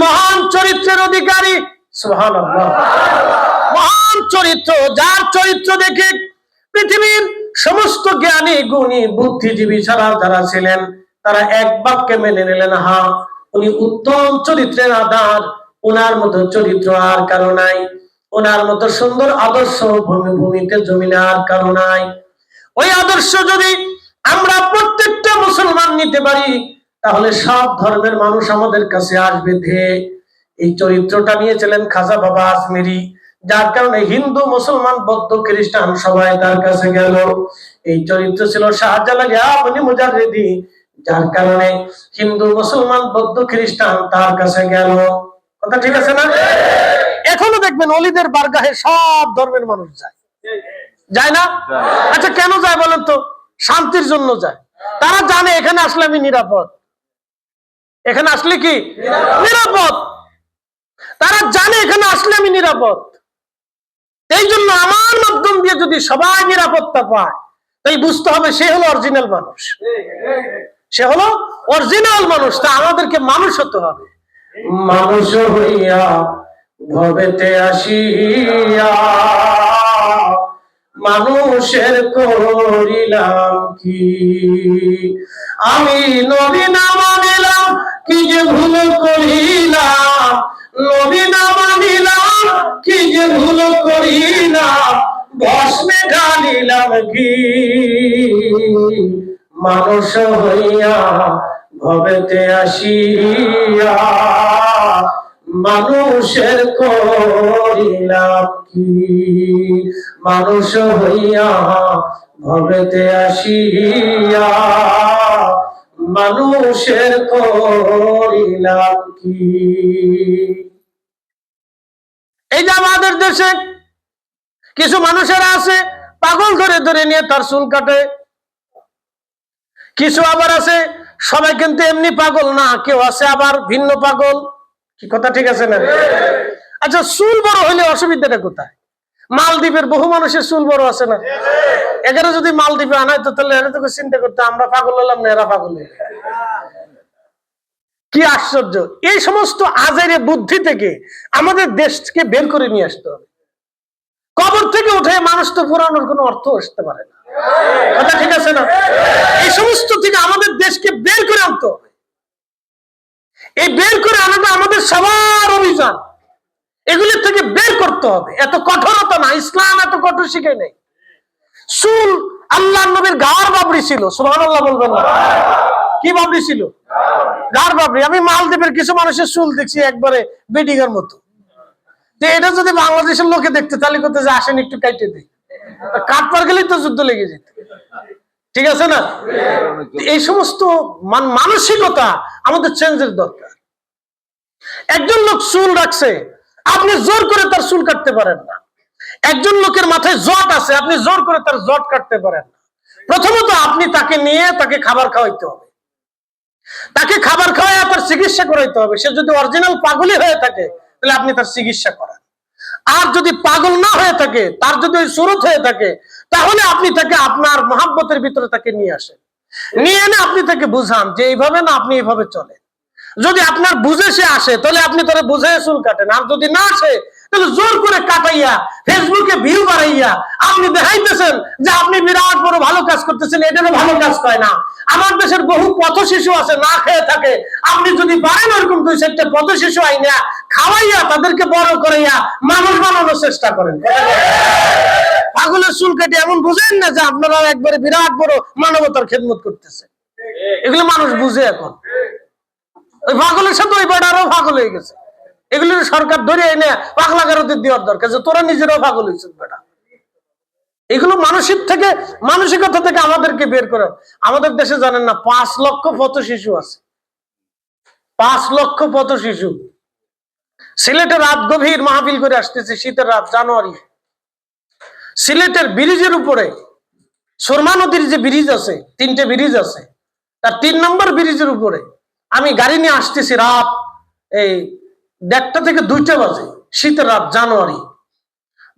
মহান চরিত্রের অধিকারী, সুবহানাল্লাহ, মহান চরিত্র, যার চরিত্র দেখে পৃথিবীর সমস্ত জ্ঞানী গুণী বুদ্ধিজীবী ছাড়া যারা ছিলেন তারা এক বাক্যে মেনে নিলেন, হ্যাঁ উনি উত্তম চরিত্রের আধার, ওনার মতো চরিত্র আর কারো নাই, ওনার মতো সুন্দর আদর্শ ভূমিতে জমিনে আর কারো নাই। ওই আদর্শ যদি আমরা প্রত্যেকটা মুসলমান নিতে পারি তাহলে সব ধর্মের মানুষ আমাদের কাছে আসবে ধেয়ে। এই চরিত্রটা নিয়েছিলেন খাজা বাবা আজমিরি, যার কারণে হিন্দু মুসলমান বৌদ্ধ খ্রিস্টান সবাই তার কাছে গেল। এই চরিত্র ছিল শাহজালাল মুজাররিদি, যার কারণে হিন্দু মুসলমান বৌদ্ধ খ্রিস্টান তার কাছে গেল। কথা ঠিক আছে না? এখনো দেখবেন অলিদের বারগাহে সব ধর্মের মানুষ যায়, যায় না? আচ্ছা কেন যায় বলেন তো? শান্তির জন্য যায়। তারা জানে এখানে আসলে আমি নিরাপদ, এখানে আসলে কি নিরাপদ, তারা জানে এখানে আসলে আমি নিরাপদ। এই জন্য আমার মাধ্যম দিয়ে যদি সবাই নিরাপত্তা পায় তাই বুঝতে হবে সে হলো অরিজিনাল মানুষ, সে হলো অরিজিনাল মানুষ। তা আমাদেরকে মানুষ হতে হবে। মানুষ হইয়া ভবেতে আসিয়া মানুষের করিলাম কি, আমি নবী না মানিলাম কি যে ভুল করিলাম, নবী না মানিলাম কি যে ভুল করিলাম, ভস্মে ঢালিলাম কি, মানুষ হইয়া ভবেতে আসিয়া মানুষের করিলাম কি, মানুষ হইয়া ভবেতে আসিয়া মানুষের করিলাম কি। এই যে আমাদের দেশে কিছু মানুষেরা আছে পাগল ধরে ধরে নিয়ে তার চুল কাটে, কিছু আবার আছে সবাই কিন্তু এমনি পাগল না, কেউ আছে আবার ভিন্ন পাগল। কি কথা ঠিক আছে না? আচ্ছা চুল বড় হইলে অসুবিধাটা কোথায়? মালদ্বীপের বহু মানুষের চুল বড় আছে না? এখানে যদি মালদ্বীপে আনাই তো তাহলে এরা তোকে চিন্তা করতে আমরা পাগল হলাম না এরা পাগল হয়ে। কি আশ্চর্য! এই সমস্ত আজেরে বুদ্ধি থেকে আমাদের দেশকে বের করে নিয়ে আসতে হবে। কবর থেকে উঠে মানুষ তো পুরানোর কোনো অর্থ আসতে পারে না। কথা ঠিক আছে না? এই সমস্ত থেকে আমাদের দেশকে বের করে আনতে হবে। এই বের করে আনাটা আমাদের সবার অভিযান। এগুলির থেকে বের করতে হবে। এত কঠোরতা না, ইসলাম এত কঠোর শিখে নেই। চুল আল্লাহর নবীর গাওয়ার বাবরি ছিল, সুবহানাল্লাহ বলবেন না? কি বাবরি ছিল? গাওয়ার বাবরি। আমি মালদ্বীপের কিছু মানুষের চুল দেখছি একবারে বেডিং এর মতো। এটা যদি বাংলাদেশের লোকে দেখতে তাহলে করতে যে আসেন একটু কাটতে দেয়, কাটবার গেলেই তো যুদ্ধ লেগে যেত। ঠিক আছে না? এই সমস্ত মানসিকতা আমাদের চেঞ্জের দরকার। একজন লোক চুল রাখছে, আপনি জোর করে তার চুল কাটতে পারেন না। একজন লোকের মাথায় জট আছে, আপনি জোর করে তার জট কাটতে পারেন না। প্রথমত আপনি তাকে নিয়ে তাকে খাবার খাওয়াইতে হবে, তাকে খাবার খাওয়াই তার চিকিৎসা করাইতে হবে। সে যদি অরিজিনাল পাগলই হয়ে থাকে তাহলে আপনি তার চিকিৎসা করান। আর যদি পাগল না হয়ে থাকে, তার যদি ওই সুরত হয়ে থাকে, তাহলে আপনি তাকে আপনার মহাব্বতের ভিতরে তাকে নিয়ে আসেন, নিয়ে এনে আপনি তাকে বুঝান যে এইভাবে না, আপনি এইভাবে চলেন। যদি আপনার বুঝে সে আসে তাহলে আপনি তারা বুঝে চুল কাটেন। আর যদি না আসে তাহলে জোর করে কাটাইয়া ফেসবুকে ভিউ বাড়াইয়া আপনি দেখাইতেছেন যে আপনি বিরাট বড় ভালো কাজ করতেছেন। এটারও ভালো কাজ হয় না। আমার দেশের বহু পথ শিশু আছে না খেয়ে থাকে, আপনি যদি পারেন ওরকম 2-4টা পথ শিশু আইনা খাওয়াইয়া তাদেরকে বড় করাইয়া মানুষ বানানোর চেষ্টা করেন। পাগলের চুল কেটে এমন বুঝেন না যে আপনারা একবারে বিরাট বড় মানবতার খেদমত করতেছে। এগুলো মানুষ বুঝে। এখন ওই পাগলের সাথে ওই বেড়ারও পাগল হয়ে গেছে। এগুলো সরকার ধরে এনে পাগলা গারদের দেওয়ার দরকার যে তোরা নিজেরাও পাগল হয়েছিস বেটা। এগুলো মানসিকতা থেকে আমাদেরকে বের করে। আমাদের দেশে জানেন না 5 লক্ষ পথ শিশু আছে, 5 লক্ষ পথ শিশু। সিলেটের রাত গভীর মাহফিল করে আসতেছে, শীতের রাত জানুয়ারি। সিলেটের ব্রিজের উপরে সুরমা নদীর যে ব্রিজ আছে, 3টে ব্রিজ আছে, তার 3 নম্বর ব্রিজের উপরে আমি গাড়ি নিয়ে আসতেছি রাত এই 1টা থেকে 2টা বাজে, শীতের রাত জানুয়ারি।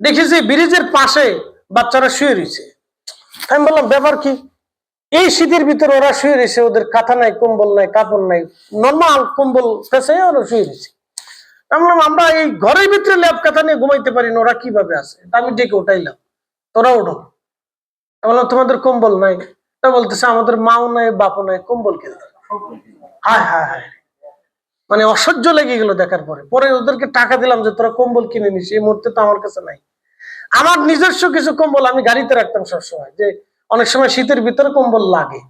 দেখেছি ব্রিজের পাশে বাচ্চারা শুয়ে রয়েছে। আমি বললাম ব্যাপার কি? এই শীতের ভিতরে ওরা শুয়ে রয়েছে, ওদের কাঁথা নাই, কম্বল নাই, কাপড় নাই, নর্মাল কম্বল পেছে ওরা শুয়ে রয়েছে। আমরা এই ঘরের ভিতরে ল্যাপ কাঁথা নিয়ে ঘুমাইতে পারি না, ওরা কিভাবে আছে? আমি ডেকে উঠাইলাম, তোরা ওঠো। বললাম তোমাদের কম্বল নাই? তা বলতেছে আমাদের মাও নাই বাপও নাই, কম্বল কিনতে। হায় হায় হায়, মানে অসহ্য লেগে গেল দেখার পরে। পরে ওদেরকে টাকা দিলাম যে তোরা কম্বল কিনে নিস, এই মুহূর্তে তো আমার কাছে নাই। আমার নিজস্ব কিছু কম্বল আমি গাড়িতে রাখতাম সবসময়, যে অনেক সময় শীতের ভিতরে কম্বল লাগে।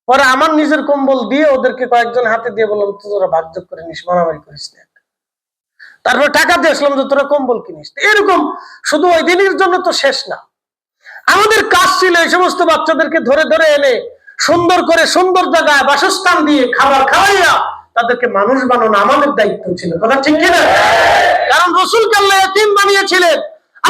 পরে আমার নিজের কম্বল দিয়ে ওদেরকে কয়েকজন হাতে দিয়ে বললাম তোরা ভাগযোগ করে নিস, মারামারি করিস না। তারপরে টাকা দিয়ে আসলাম যে তোরা কম্বল কিনিস। এরকম শুধু ওই দিনের জন্য তো শেষ না, আমাদের কাজ ছিল এই সমস্ত বাচ্চাদেরকে ধরে ধরে এনে সুন্দর করে সুন্দর জায়গায় বাসস্থান দিয়ে খাবার খাওয়াইয়া তাদেরকে মানুষ বানানো আমাদের দায়িত্ব ছিল। কথা ঠিক কিনা? কারণ রাসূলকে আল্লাহ এতিম বানিয়েছিলেন।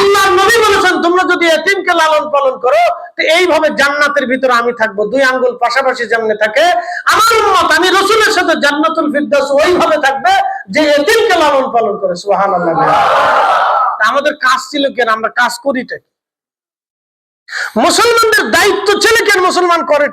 আল্লাহর নবী বলেছেন তোমরা যদি এতিমকে লালন পালন করো তো এইভাবে জান্নাতের ভিতরে আমি থাকবো, দুই আঙ্গুল পাশাপাশি যেমন থাকে আমার উম্মত আমি রাসূলের সাথে জান্নাতুল ফিরদাউস ওইভাবে থাকবে যে এতিমকে লালন পালন করে। সুবহানাল্লাহ। আমাদের কাজ ছিল কেন? আমরা কাজ করিটা, মুসলমানদের দায়িত্ব ছিল কেন? মুসলমান করে